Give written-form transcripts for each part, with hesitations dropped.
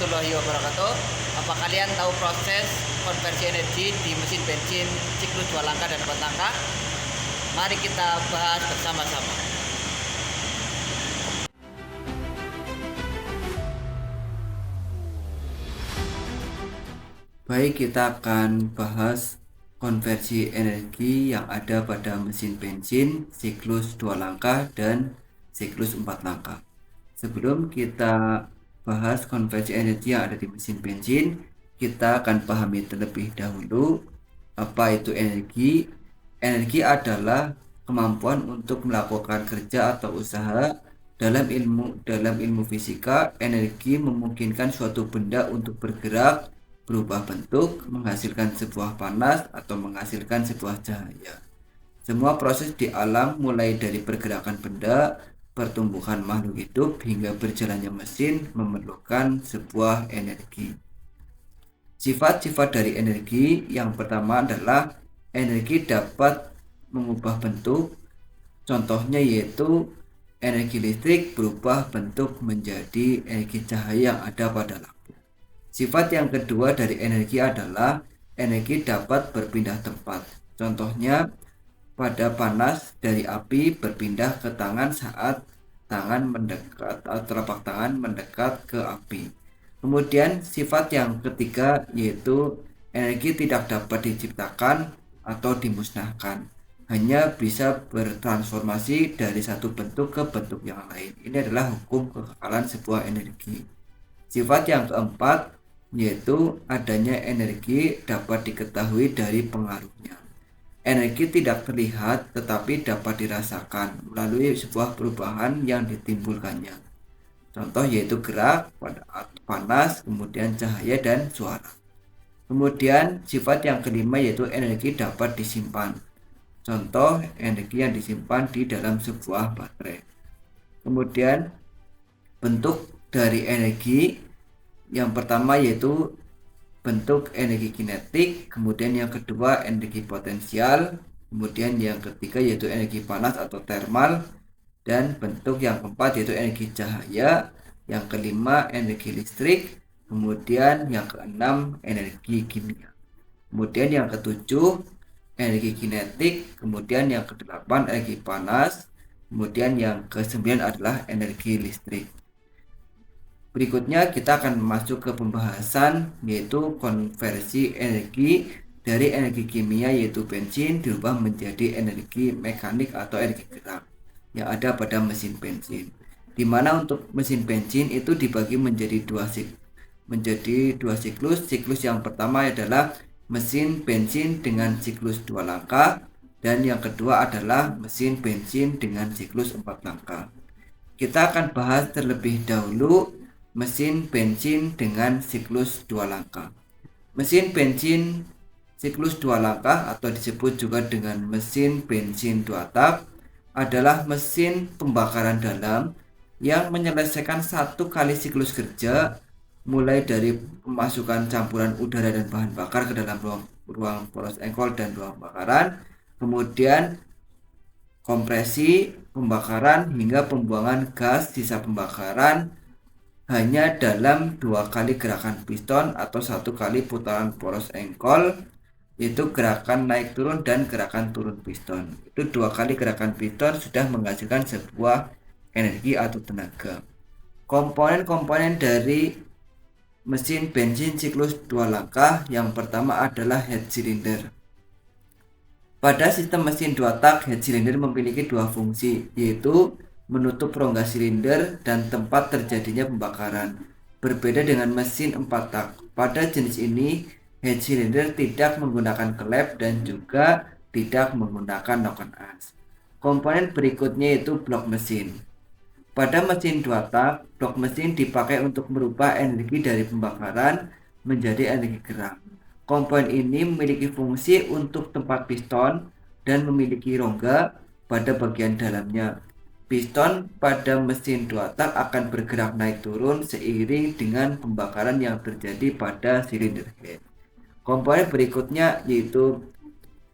warahmatullahi wabarakatuh. Apa kalian tahu proses konversi energi di mesin bensin siklus 2 langkah dan 4 langkah? Mari kita bahas bersama-sama. Baik, kita akan bahas konversi energi yang ada pada mesin bensin siklus 2 langkah dan siklus 4 langkah. Sebelum kita bahas konversi energi yang ada di mesin bensin, kita akan pahami terlebih dahulu apa itu energi. Energi adalah kemampuan untuk melakukan kerja atau usaha. Dalam ilmu fisika, energi memungkinkan suatu benda untuk bergerak, berubah bentuk, menghasilkan sebuah panas, atau menghasilkan sebuah cahaya. Semua proses di alam, mulai dari pergerakan benda, pertumbuhan makhluk hidup, hingga berjalannya mesin, memerlukan sebuah energi. Sifat-sifat dari energi yang pertama adalah energi dapat mengubah bentuk. Contohnya yaitu energi listrik berubah bentuk menjadi energi cahaya yang ada pada lampu. Sifat yang kedua dari energi adalah energi dapat berpindah tempat. Contohnya, pada panas dari api berpindah ke tangan saat tangan mendekat atau telapak tangan mendekat ke api. Kemudian sifat yang ketiga yaitu energi tidak dapat diciptakan atau dimusnahkan, hanya bisa bertransformasi dari satu bentuk ke bentuk yang lain. Ini adalah hukum kekekalan sebuah energi. Sifat yang keempat yaitu adanya energi dapat diketahui dari pengaruhnya. Energi tidak terlihat tetapi dapat dirasakan melalui sebuah perubahan yang ditimbulkannya. Contoh yaitu gerak, panas, kemudian cahaya dan suara. Kemudian sifat yang kelima yaitu energi dapat disimpan. Contoh energi yang disimpan di dalam sebuah baterai. Kemudian bentuk dari energi yang pertama yaitu bentuk energi kinetik, kemudian yang kedua energi potensial, kemudian yang ketiga yaitu energi panas atau thermal, dan bentuk yang keempat yaitu energi cahaya, yang kelima energi listrik, kemudian yang keenam energi kimia, kemudian yang ketujuh energi kinetik, kemudian yang kedelapan energi panas, kemudian yang kesembilan adalah energi listrik. Berikutnya kita akan masuk ke pembahasan yaitu konversi energi dari energi kimia yaitu bensin dirubah menjadi energi mekanik atau energi gerak yang ada pada mesin bensin. Di mana untuk mesin bensin itu dibagi menjadi dua siklus. Siklus yang pertama adalah mesin bensin dengan siklus 2 langkah dan yang kedua adalah mesin bensin dengan siklus 4 langkah. Kita akan bahas terlebih dahulu mesin bensin dengan siklus 2 langkah. Mesin bensin siklus 2 langkah atau disebut juga dengan mesin bensin 2 tak adalah mesin pembakaran dalam yang menyelesaikan satu kali siklus kerja, mulai dari pemasukan campuran udara dan bahan bakar ke dalam ruang poros engkol dan ruang bakaran, kemudian kompresi, pembakaran, hingga pembuangan gas sisa pembakaran hanya dalam 2 kali gerakan piston atau 1 kali putaran poros engkol, yaitu gerakan naik turun dan gerakan turun piston. Itu 2 kali gerakan piston sudah menghasilkan sebuah energi atau tenaga. Komponen-komponen dari mesin bensin siklus 2 langkah yang pertama adalah head cylinder. Pada sistem mesin 2 tak, head cylinder memiliki 2 fungsi, yaitu menutup rongga silinder dan tempat terjadinya pembakaran. Berbeda dengan mesin 4 tak, pada jenis ini head cylinder tidak menggunakan klep dan juga tidak menggunakan noken as. Komponen berikutnya yaitu blok mesin. Pada mesin 2 tak, blok mesin dipakai untuk merubah energi dari pembakaran menjadi energi gerak. Komponen ini memiliki fungsi untuk tempat piston dan memiliki rongga pada bagian dalamnya. Piston pada mesin 2 tak akan bergerak naik turun seiring dengan pembakaran yang terjadi pada silinder head. Komponen berikutnya yaitu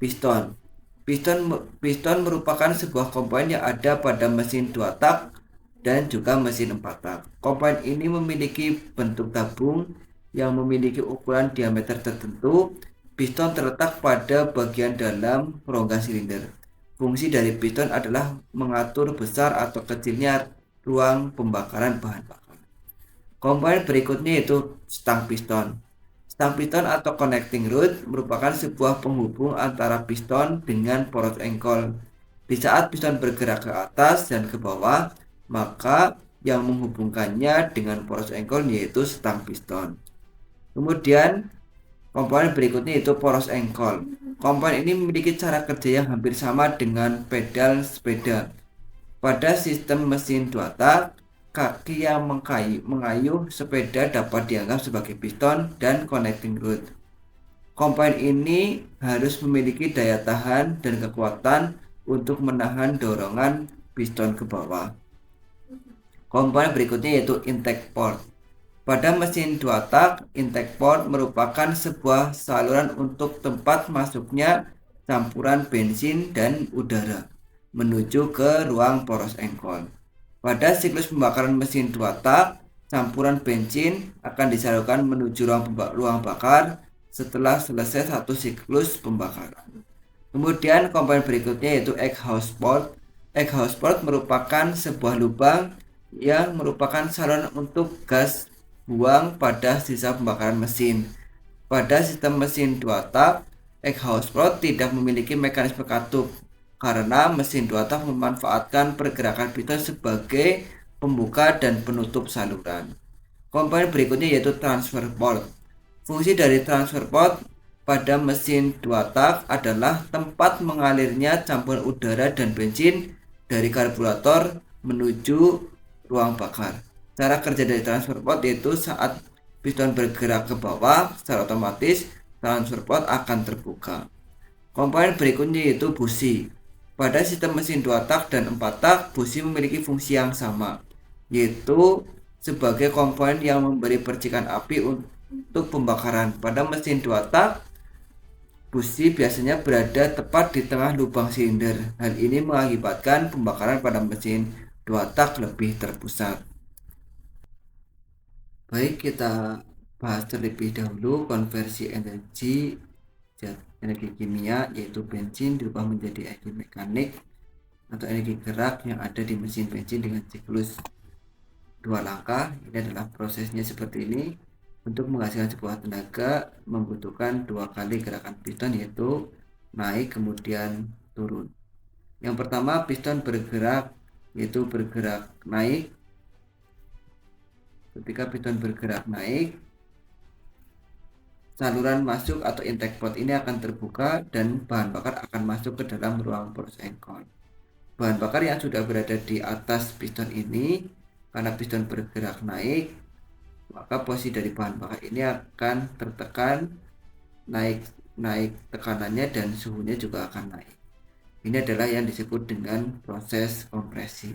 piston. Piston merupakan sebuah komponen yang ada pada mesin 2 tak dan juga mesin 4 tak. Komponen ini memiliki bentuk tabung yang memiliki ukuran diameter tertentu. Piston terletak pada bagian dalam rongga silinder. Fungsi dari piston adalah mengatur besar atau kecilnya ruang pembakaran bahan bakar. Komponen berikutnya yaitu stang piston. Stang piston atau connecting rod merupakan sebuah penghubung antara piston dengan poros engkol. Di saat piston bergerak ke atas dan ke bawah, maka yang menghubungkannya dengan poros engkol yaitu stang piston. Kemudian komponen berikutnya yaitu poros engkol. Komponen ini memiliki cara kerja yang hampir sama dengan pedal sepeda. Pada sistem mesin 2 tak, kaki yang mengayuh sepeda dapat dianggap sebagai piston dan connecting rod. Komponen ini harus memiliki daya tahan dan kekuatan untuk menahan dorongan piston ke bawah. Komponen berikutnya yaitu intake port. Pada mesin 2 tak, intake port merupakan sebuah saluran untuk tempat masuknya campuran bensin dan udara menuju ke ruang poros engkol. Pada siklus pembakaran mesin 2 tak, campuran bensin akan disalurkan menuju ruang bakar setelah selesai satu siklus pembakaran. Kemudian komponen berikutnya yaitu exhaust port. Exhaust port merupakan sebuah lubang yang merupakan saluran untuk gas buang pada sisa pembakaran mesin. Pada sistem mesin 2 tak, exhaust port tidak memiliki mekanisme katup karena mesin 2 tak memanfaatkan pergerakan piston sebagai pembuka dan penutup saluran. Komponen berikutnya yaitu transfer port. Fungsi dari transfer port pada mesin 2 tak adalah tempat mengalirnya campuran udara dan bensin dari karburator menuju ruang bakar. Cara kerja dari transfer port yaitu saat piston bergerak ke bawah, secara otomatis transfer port akan terbuka. Komponen berikutnya yaitu busi. Pada sistem mesin 2 tak dan 4 tak, busi memiliki fungsi yang sama, yaitu sebagai komponen yang memberi percikan api untuk pembakaran. Pada mesin 2 tak, busi biasanya berada tepat di tengah lubang silinder. Hal ini mengakibatkan pembakaran pada mesin 2 tak lebih terpusat. Baik, kita bahas terlebih dahulu konversi energi kimia, yaitu bensin dirubah menjadi energi mekanik atau energi gerak yang ada di mesin bensin dengan siklus 2 langkah. Ini adalah prosesnya seperti ini. Untuk menghasilkan sebuah tenaga membutuhkan 2 kali gerakan piston, yaitu naik kemudian turun. Yang pertama, piston bergerak, yaitu bergerak naik. Ketika piston bergerak naik, saluran masuk atau intake port ini akan terbuka dan bahan bakar akan masuk ke dalam ruang poros engkol. Bahan bakar yang sudah berada di atas piston ini, karena piston bergerak naik, maka posisi dari bahan bakar ini akan tertekan, naik tekanannya dan suhunya juga akan naik. Ini adalah yang disebut dengan proses kompresi.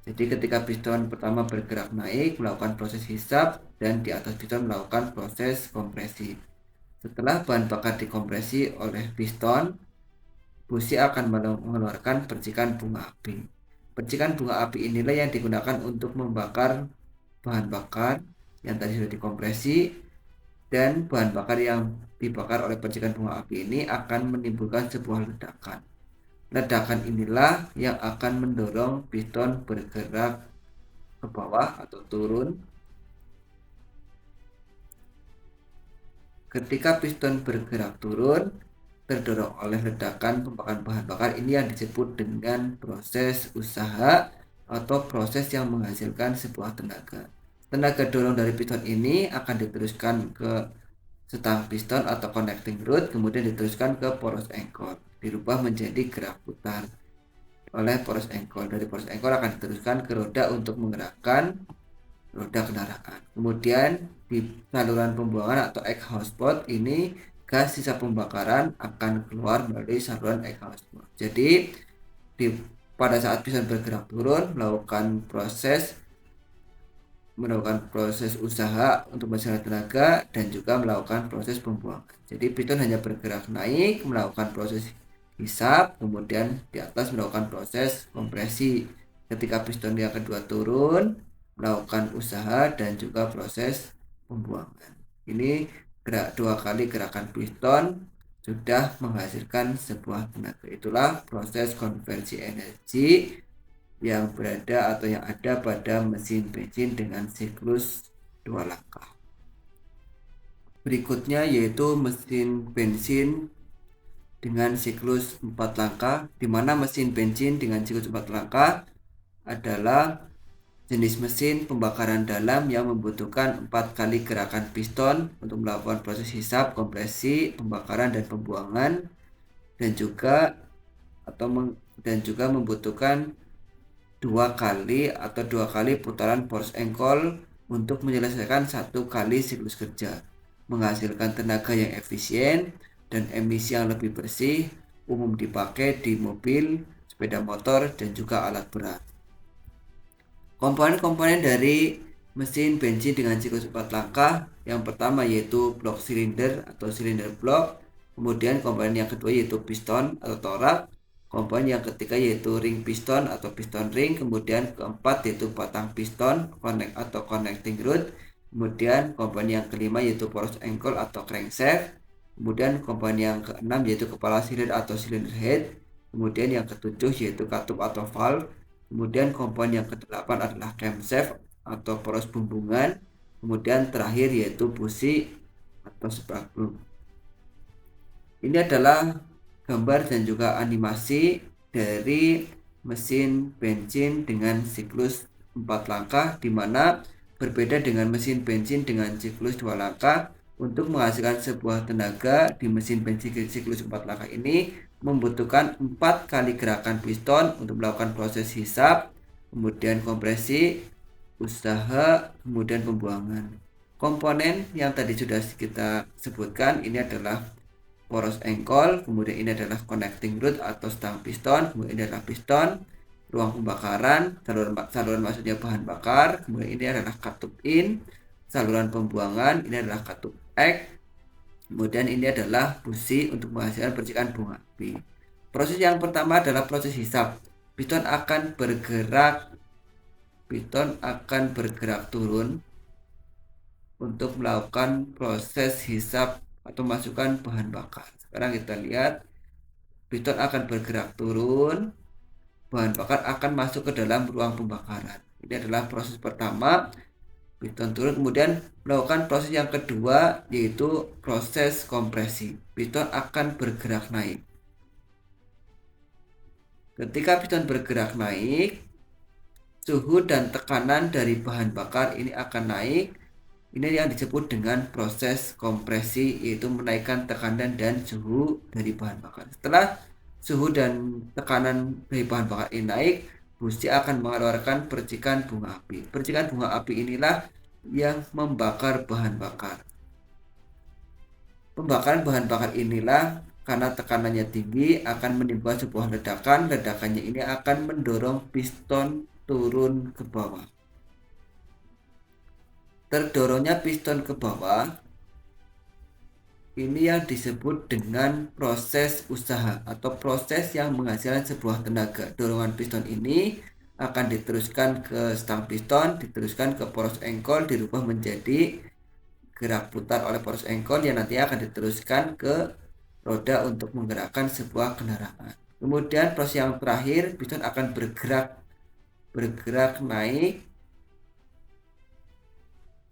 Jadi ketika piston pertama bergerak naik, melakukan proses hisap, dan di atas piston melakukan proses kompresi. Setelah bahan bakar dikompresi oleh piston, busi akan mengeluarkan percikan bunga api. Percikan bunga api inilah yang digunakan untuk membakar bahan bakar yang tadi sudah dikompresi, dan bahan bakar yang dibakar oleh percikan bunga api ini akan menimbulkan sebuah ledakan. Ledakan inilah yang akan mendorong piston bergerak ke bawah atau turun. Ketika piston bergerak turun, terdorong oleh ledakan pembakaran bahan bakar, ini yang disebut dengan proses usaha atau proses yang menghasilkan sebuah tenaga. Tenaga dorong dari piston ini akan diteruskan ke stang piston atau connecting rod, kemudian diteruskan ke poros engkol, dirubah menjadi gerak putar oleh poros engkol. Dari poros engkol akan diteruskan ke roda untuk menggerakkan roda kendaraan. Kemudian di saluran pembuangan atau exhaust port ini, gas sisa pembakaran akan keluar melalui saluran exhaust port. Jadi pada saat piston bergerak turun, melakukan proses usaha untuk menghasilkan tenaga dan juga melakukan proses pembuangan. Jadi piston hanya bergerak naik, melakukan proses hisap, kemudian di atas melakukan proses kompresi ketika piston yang kedua turun, melakukan usaha dan juga proses pembuangan. Ini dua kali gerakan piston sudah menghasilkan sebuah tenaga. Itulah proses konversi energi yang berada atau yang ada pada mesin bensin dengan siklus 2 langkah. Berikutnya yaitu mesin bensin dengan siklus 4 langkah, di mana mesin bensin dengan siklus 4 langkah adalah jenis mesin pembakaran dalam yang membutuhkan 4 kali gerakan piston untuk melakukan proses hisap, kompresi, pembakaran dan pembuangan, dan juga membutuhkan 2 kali putaran poros engkol untuk menyelesaikan 1 kali siklus kerja, menghasilkan tenaga yang efisien dan emisi yang lebih bersih, umum dipakai di mobil, sepeda motor, dan juga alat berat. Komponen-komponen dari mesin bensin dengan siklus 4 langkah, yang pertama yaitu blok silinder atau silinder blok, kemudian komponen yang kedua yaitu piston atau torak, komponen yang ketiga yaitu ring piston atau piston ring, kemudian keempat yaitu batang piston atau connecting rod, kemudian komponen yang kelima yaitu poros engkol atau crankshaft, kemudian komponen yang keenam yaitu kepala silinder atau cylinder head, kemudian yang ketujuh yaitu katup atau valve, kemudian komponen yang kedelapan adalah camshaft atau poros bumbungan, kemudian terakhir yaitu busi atau spark plug. Ini adalah gambar dan juga animasi dari mesin bensin dengan siklus 4 langkah, di mana berbeda dengan mesin bensin dengan siklus 2 langkah. Untuk menghasilkan sebuah tenaga di mesin bensin siklus 4 langkah ini membutuhkan 4 kali gerakan piston untuk melakukan proses hisap, kemudian kompresi, usaha, kemudian pembuangan. Komponen yang tadi sudah kita sebutkan ini adalah poros engkol, kemudian ini adalah connecting rod atau stang piston, kemudian ini adalah piston, ruang pembakaran, saluran masuknya bahan bakar, kemudian ini adalah katup in, saluran pembuangan, ini adalah katup X, kemudian ini adalah busi untuk menghasilkan percikan bunga api. Proses yang pertama adalah proses hisap. Piston akan bergerak turun untuk melakukan proses hisap atau masukkan bahan bakar. Sekarang kita lihat, piston akan bergerak turun, bahan bakar akan masuk ke dalam ruang pembakaran. Ini adalah proses pertama, piston turun, kemudian melakukan proses yang kedua yaitu proses kompresi. Piston akan bergerak naik. Ketika piston bergerak naik, suhu dan tekanan dari bahan bakar ini akan naik. Ini yang disebut dengan proses kompresi, yaitu menaikkan tekanan dan suhu dari bahan bakar. Setelah suhu dan tekanan dari bahan bakar ini naik, busi akan mengeluarkan percikan bunga api. Percikan bunga api inilah yang membakar bahan bakar. Pembakaran bahan bakar inilah karena tekanannya tinggi akan menimbulkan sebuah ledakan. Ledakannya ini akan mendorong piston turun ke bawah. Terdorongnya piston ke bawah ini yang disebut dengan proses usaha atau proses yang menghasilkan sebuah tenaga. Dorongan piston ini akan diteruskan ke stang piston, diteruskan ke poros engkol, dirubah menjadi gerak putar oleh poros engkol yang nantinya akan diteruskan ke roda untuk menggerakkan sebuah kendaraan. Kemudian proses yang terakhir, piston akan bergerak naik,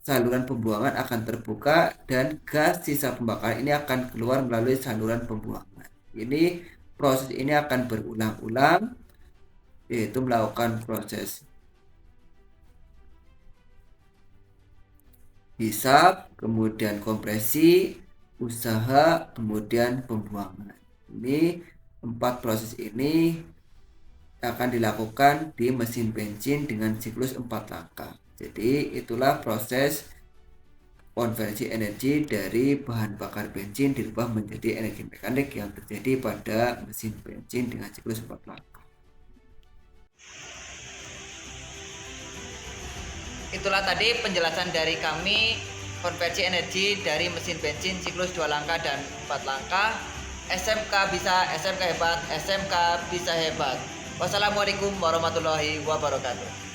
saluran pembuangan akan terbuka dan gas sisa pembakaran ini akan keluar melalui saluran pembuangan. Ini proses ini akan berulang-ulang, yaitu melakukan proses hisap, kemudian kompresi, usaha, kemudian pembuangan. Ini 4 proses ini akan dilakukan di mesin bensin dengan siklus 4 langkah. Jadi itulah proses konversi energi dari bahan bakar bensin dirubah menjadi energi mekanik yang terjadi pada mesin bensin dengan siklus 4 langkah. Itulah tadi penjelasan dari kami konversi energi dari mesin bensin siklus 2 langkah dan 4 langkah. SMK bisa, SMK hebat, SMK bisa hebat. Wassalamualaikum warahmatullahi wabarakatuh.